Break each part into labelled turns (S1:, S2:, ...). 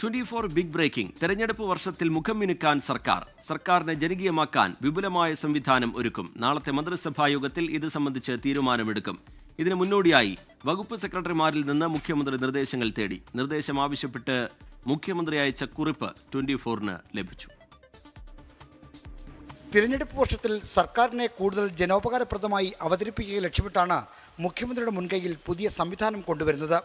S1: 24 big breaking. തെരഞ്ഞെടുപ്പ് വർഷത്തിൽ മുഖം മിനുക്കാൻ സർക്കാരിനെ ജനകീയമാക്കാൻ വിപുലമായ സംവിധാനം ഒരുക്കും. നാളത്തെ മന്ത്രിസഭാ യോഗത്തിൽ ഇത് സംബന്ധിച്ച് തീരുമാനമെടുക്കും. ഇതിനു മുന്നോടിയായി വകുപ്പ് സെക്രട്ടറിമാരിൽ നിന്ന് മുഖ്യമന്ത്രി നിർദ്ദേശങ്ങൾ തേടി. നിർദ്ദേശം ആവശ്യപ്പെട്ട് മുഖ്യമന്ത്രി അയച്ച കുറിപ്പ് 24-ന് ലഭിച്ചു.
S2: തിരഞ്ഞെടുപ്പ് വർഷത്തിൽ സർക്കാരിനെ കൂടുതൽ ജനോപകാരപ്രദമായി അവതരിപ്പിക്കുക ലക്ഷ്യമിട്ടാണ് മുഖ്യമന്ത്രിയുടെ മുൻകൈയിൽ പുതിയ സംവിധാനം കൊണ്ടുവരുന്നത്.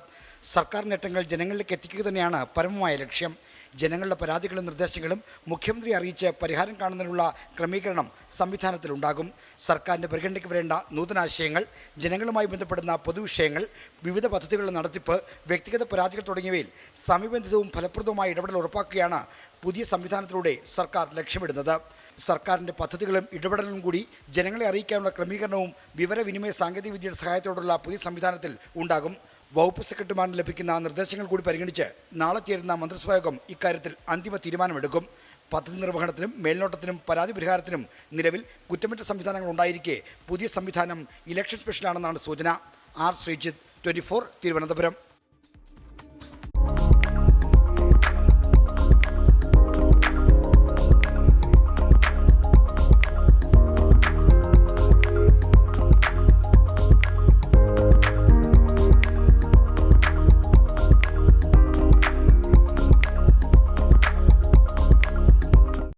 S2: സർക്കാർ നേട്ടങ്ങൾ ജനങ്ങളിലേക്ക് എത്തിക്കുക തന്നെയാണ് പരമമായ ലക്ഷ്യം. ജനങ്ങളുടെ പരാതികളും നിർദ്ദേശങ്ങളും മുഖ്യമന്ത്രി അറിയിച്ച് പരിഹാരം കാണുന്നതിനുള്ള ക്രമീകരണം സംവിധാനത്തിലുണ്ടാകും. സർക്കാരിൻ്റെ പരിഗണനയ്ക്ക് വരേണ്ട നൂതനാശയങ്ങൾ, ജനങ്ങളുമായി ബന്ധപ്പെടുന്ന പൊതുവിഷയങ്ങൾ, വിവിധ പദ്ധതികളുടെ നടത്തിപ്പ്, വ്യക്തിഗത പരാതികൾ തുടങ്ങിയവയിൽ സമയബന്ധിതവും ഫലപ്രദവുമായ ഇടപെടൽ ഉറപ്പാക്കുകയാണ് പുതിയ സംവിധാനത്തിലൂടെ സർക്കാർ ലക്ഷ്യമിടുന്നത്. സർക്കാരിൻ്റെ പദ്ധതികളും ഇടപെടലും കൂടി ജനങ്ങളെ അറിയിക്കാനുള്ള ക്രമീകരണവും വിവരവിനിമയ സാങ്കേതികവിദ്യയുടെ സഹായത്തോടുള്ള പുതിയ സംവിധാനത്തിൽ ഉണ്ടാകും. വകുപ്പ് സെക്രട്ടറിമാരിന് ലഭിക്കുന്ന നിർദ്ദേശങ്ങൾ കൂടി പരിഗണിച്ച് നാളെ ചേരുന്ന മന്ത്രിസഭായോഗം ഇക്കാര്യത്തിൽ അന്തിമ തീരുമാനമെടുക്കും. പദ്ധതി നിർവഹണത്തിനും മേൽനോട്ടത്തിനും പരാതി പരിഹാരത്തിനും നിലവിൽ കുറ്റമറ്റ സംവിധാനങ്ങൾ ഉണ്ടായിരിക്കെ പുതിയ സംവിധാനം ഇലക്ഷൻ സ്പെഷ്യലാണെന്നാണ് സൂചന. ആർ ശ്രീജിത്ത്, 24, തിരുവനന്തപുരം.